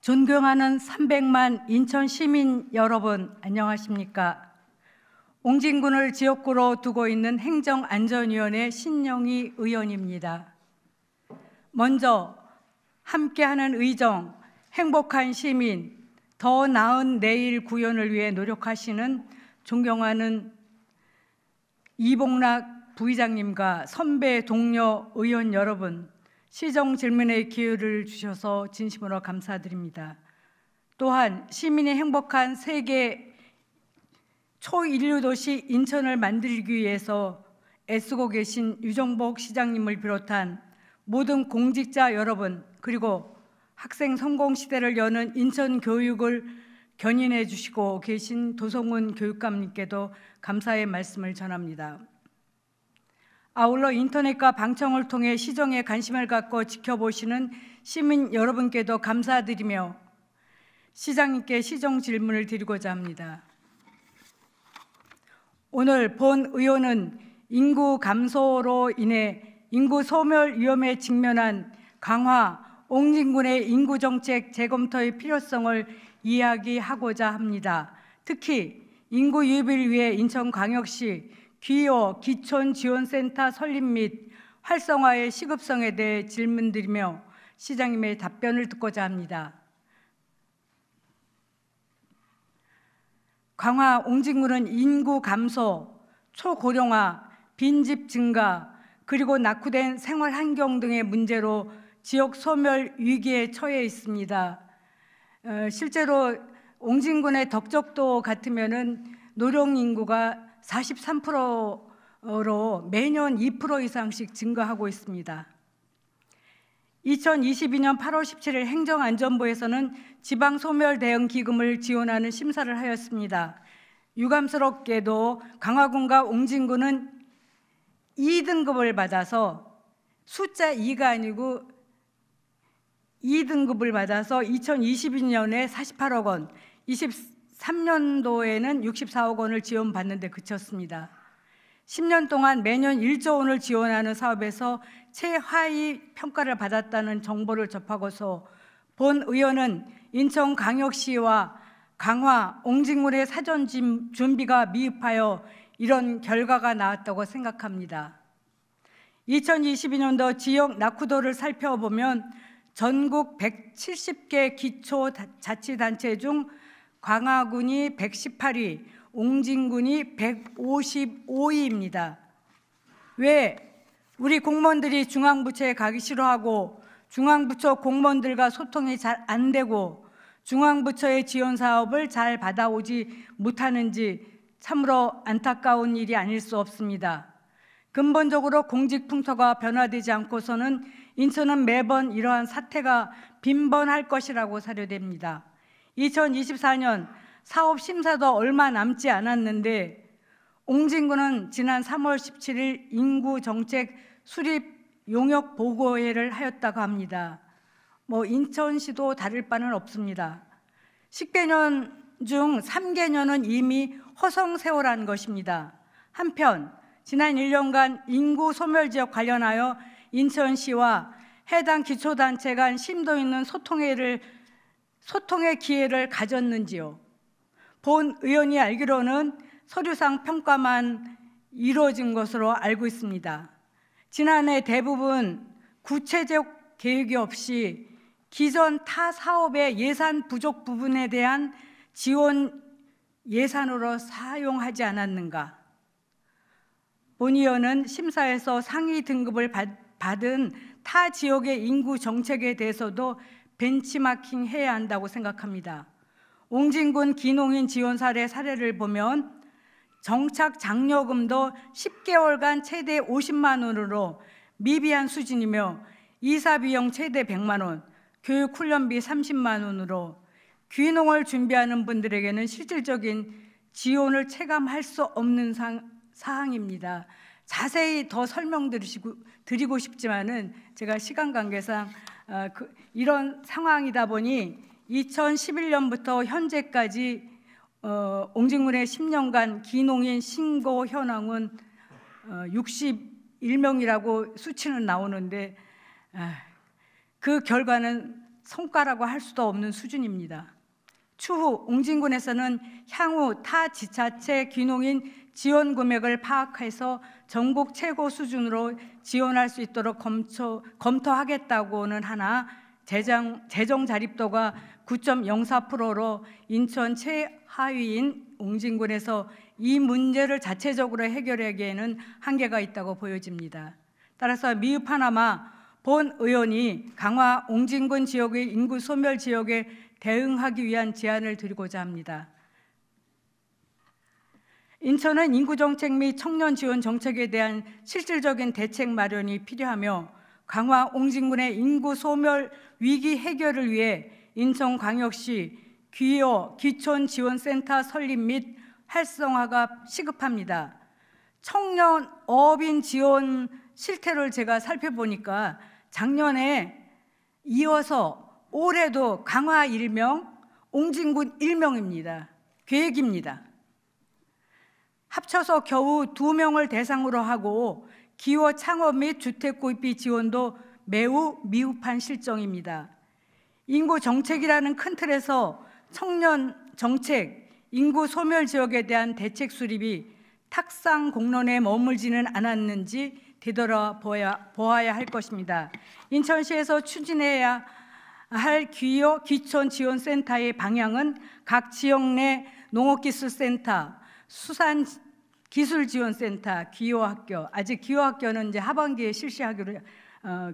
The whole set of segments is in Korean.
존경하는 300만 인천 시민 여러분, 안녕하십니까? 옹진군을 지역구로 두고 있는 행정안전위원회 신영희 의원입니다. 먼저 함께하는 의정, 행복한 시민, 더 나은 내일 구현을 위해 노력하시는 존경하는 이봉락 부의장님과 선배 동료 의원 여러분, 시정 질문의 기회를 주셔서 진심으로 감사드립니다. 또한 시민이 행복한 세계 초인류 도시 인천을 만들기 위해서 애쓰고 계신 유정복 시장님을 비롯한 모든 공직자 여러분, 그리고 학생 성공 시대를 여는 인천 교육을 견인해 주시고 계신 도성훈 교육감님께도 감사의 말씀을 전합니다. 아울러 인터넷과 방청을 통해 시정에 관심을 갖고 지켜보시는 시민 여러분께도 감사드리며 시장님께 시정 질문을 드리고자 합니다. 오늘 본 의원은 인구 감소로 인해 인구 소멸 위험에 직면한 강화, 옹진군의 인구 정책 재검토의 필요성을 이야기하고자 합니다. 특히 인구 유입을 위해 인천광역시 기호 기촌지원센터 설립 및 활성화의 시급성에 대해 질문드리며 시장님의 답변을 듣고자 합니다. 강화 옹진군은 인구 감소, 초고령화, 빈집 증가, 그리고 낙후된 생활 환경 등의 문제로 지역 소멸 위기에 처해 있습니다. 실제로 옹진군의 덕적도 같으면은 노령 인구가 43%로 매년 2% 이상씩 증가하고 있습니다. 2022년 8월 17일 행정안전부에서는 지방소멸 대응 기금을 지원하는 심사를 하였습니다. 유감스럽게도 강화군과 옹진군은 2등급을 받아서 숫자 2가 아니고 2등급을 받아서 2022년에 48억 원, 23년도에는 64억 원을 지원받는 데 그쳤습니다. 10년 동안 매년 1조 원을 지원하는 사업에서 최하위 평가를 받았다는 정보를 접하고서 본 의원은 인천광역시와 강화, 옹진군의 사전 준비가 미흡하여 이런 결과가 나왔다고 생각합니다. 2022년도 지역 낙후도를 살펴보면 전국 170개 기초자치단체 중 강화군이 118위, 옹진군이 155위입니다. 왜 우리 공무원들이 중앙부처에 가기 싫어하고 중앙부처 공무원들과 소통이 잘 안 되고 중앙부처의 지원 사업을 잘 받아오지 못하는지 참으로 안타까운 일이 아닐 수 없습니다. 근본적으로 공직 풍토가 변화되지 않고서는 인천은 매번 이러한 사태가 빈번할 것이라고 사료됩니다. 2024년 사업 심사도 얼마 남지 않았는데 옹진군은 지난 3월 17일 인구 정책 수립 용역 보고회를 하였다고 합니다. 인천시도 다를 바는 없습니다. 10개년 중 3개년은 이미 허송세월한 것입니다. 한편 지난 1년간 인구 소멸 지역 관련하여 인천시와 해당 기초단체 간 심도 있는 소통의 기회를 가졌는지요? 본 의원이 알기로는 서류상 평가만 이루어진 것으로 알고 있습니다. 지난해 대부분 구체적 계획이 없이 기존 타 사업의 예산 부족 부분에 대한 지원 예산으로 사용하지 않았는가? 본 의원은 심사에서 상위 등급을 받은 타 지역의 인구 정책에 대해서도 벤치마킹 해야 한다고 생각합니다. 옹진군 기농인 지원 사례를 보면 정착 장려금도 10개월간 최대 50만 원으로 미비한 수준이며 이사 비용 최대 100만 원, 교육 훈련비 30만 원으로 귀농을 준비하는 분들에게는 실질적인 지원을 체감할 수 없는 사항입니다. 자세히 더 설명드리고 싶지만은 제가 시간 관계상 이런 상황이다 보니 2011년부터 현재까지 옹진군의 10년간 기농인 신고 현황은 61명이라고 수치는 나오는데 그 결과는 성과라고 할 수도 없는 수준입니다. 추후 옹진군에서는 향후 타 지자체 귀농인 지원 금액을 파악해서 전국 최고 수준으로 지원할 수 있도록 검토하겠다고는 하나 재정 자립도가 9.04%로 인천 최하위인 옹진군에서 이 문제를 자체적으로 해결하기에는 한계가 있다고 보여집니다. 따라서 미흡하나마 본 의원이 강화 옹진군 지역의 인구 소멸 지역에 대응하기 위한 제안을 드리고자 합니다. 인천은 인구정책 및 청년 지원 정책에 대한 실질적인 대책 마련이 필요하며 강화 옹진군의 인구 소멸 위기 해결을 위해 인천광역시 귀여 기촌지원센터 설립 및 활성화가 시급합니다. 청년 어업인 지원 실태를 제가 살펴보니까 작년에 이어서 올해도 강화 1명, 옹진군 1명입니다. 계획입니다. 합쳐서 겨우 2명을 대상으로 하고 기호 창업 및 주택 구입비 지원도 매우 미흡한 실정입니다. 인구 정책이라는 큰 틀에서 청년 정책, 인구 소멸 지역에 대한 대책 수립이 탁상 공론에 머물지는 않았는지 되돌아보아야 할 것입니다. 인천시에서 추진해야 할 귀여 기촌지원센터의 방향은 각 지역 내 농업기술센터, 수산기술지원센터, 기여학교, 아직 기여학교는 이제 하반기에 실시하기로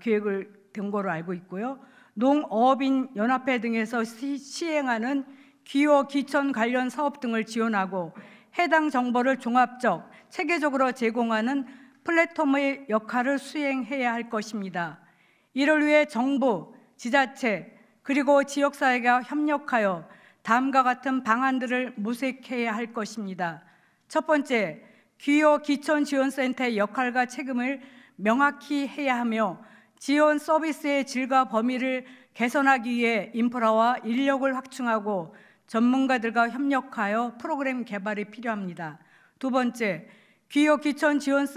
계획을 된 거로 알고 있고요. 농어업인 연합회 등에서 시행하는 기여 기촌 관련 사업 등을 지원하고 해당 정보를 종합적, 체계적으로 제공하는 플랫폼의 역할을 수행해야 할 것입니다. 이를 위해 정부, 지자체, 그리고 지역사회가 협력하여 다음과 같은 방안들을 모색해야 할 것입니다. 첫 번째, 귀여 기촌지원센터의 역할과 책임을 명확히 해야 하며 지원 서비스의 질과 범위를 개선하기 위해 인프라와 인력을 확충하고 전문가들과 협력하여 프로그램 개발이 필요합니다. 두 번째, 귀여 기촌 지원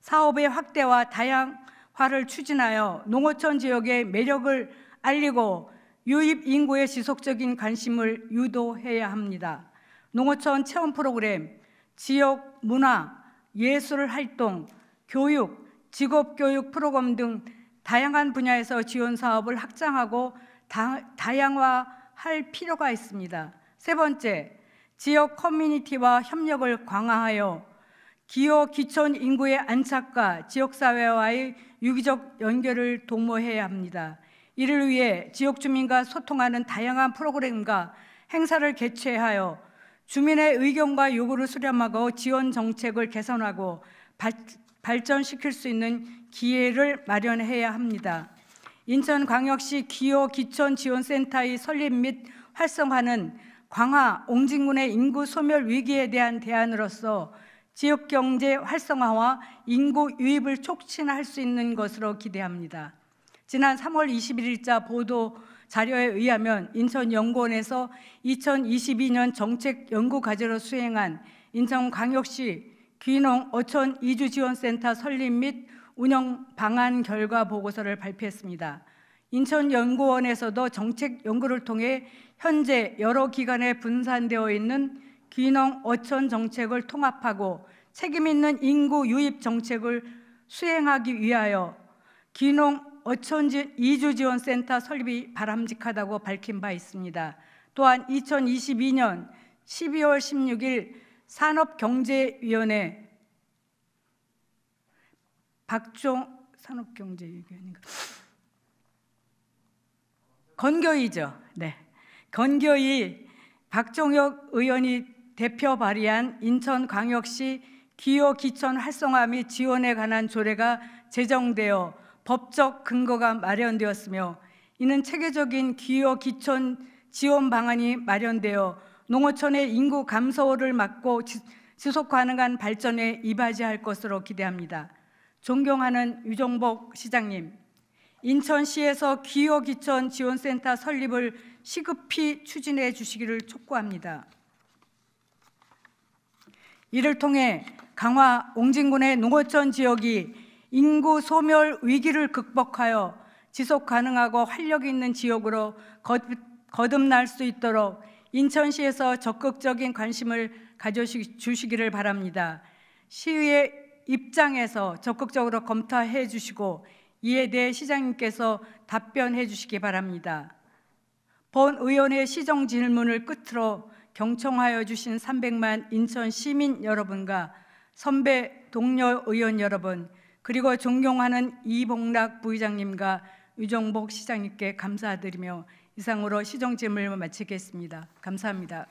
사업의 확대와 다양화를 추진하여 농어촌 지역의 매력을 알리고 유입 인구의 지속적인 관심을 유도해야 합니다. 농어촌 체험 프로그램, 지역 문화, 예술 활동, 교육, 직업교육 프로그램 등 다양한 분야에서 지원 사업을 확장하고 다양화할 필요가 있습니다. 세 번째, 지역 커뮤니티와 협력을 강화하여 기여 기촌 인구의 안착과 지역사회와의 유기적 연결을 도모해야 합니다. 이를 위해 지역 주민과 소통하는 다양한 프로그램과 행사를 개최하여 주민의 의견과 요구를 수렴하고 지원 정책을 개선하고 발전시킬 수 있는 기회를 마련해야 합니다. 인천광역시 기여 기촌지원센터의 설립 및 활성화는 강화 옹진군의 인구 소멸 위기에 대한 대안으로서 지역경제 활성화와 인구 유입을 촉진할 수 있는 것으로 기대합니다. 지난 3월 21일자 보도 자료에 의하면 인천연구원에서 2022년 정책 연구과제로 수행한 인천광역시 귀농 어촌 이주지원센터 설립 및 운영 방안 결과 보고서를 발표했습니다. 인천연구원에서도 정책 연구를 통해 현재 여러 기관에 분산되어 있는 귀농 어촌 정책을 통합하고 책임 있는 인구 유입 정책을 수행하기 위하여 귀농 어촌 이주지원센터 설립이 바람직하다고 밝힌 바 있습니다. 또한 2022년 12월 16일 산업경제위원회 건교위죠. 네, 건교위 박종혁 의원이 대표 발의한 인천광역시 기여 기촌 활성화 및 지원에 관한 조례가 제정되어 법적 근거가 마련되었으며 이는 체계적인 기여 기촌 지원 방안이 마련되어 농어촌의 인구 감소를 막고 지속 가능한 발전에 이바지할 것으로 기대합니다. 존경하는 유정복 시장님, 인천시에서 기여 기촌 지원센터 설립을 시급히 추진해 주시기를 촉구합니다. 이를 통해 강화 옹진군의 농어촌 지역이 인구 소멸 위기를 극복하여 지속 가능하고 활력 있는 지역으로 거듭날 수 있도록 인천시에서 적극적인 관심을 가져주시기를 바랍니다. 시의회 입장에서 적극적으로 검토해 주시고 이에 대해 시장님께서 답변해 주시기 바랍니다. 본 의원의 시정 질문을 끝으로 경청하여 주신 300만 인천 시민 여러분과 선배 동료 의원 여러분, 그리고 존경하는 이봉락 부의장님과 유정복 시장님께 감사드리며 이상으로 시정 질문을 마치겠습니다. 감사합니다.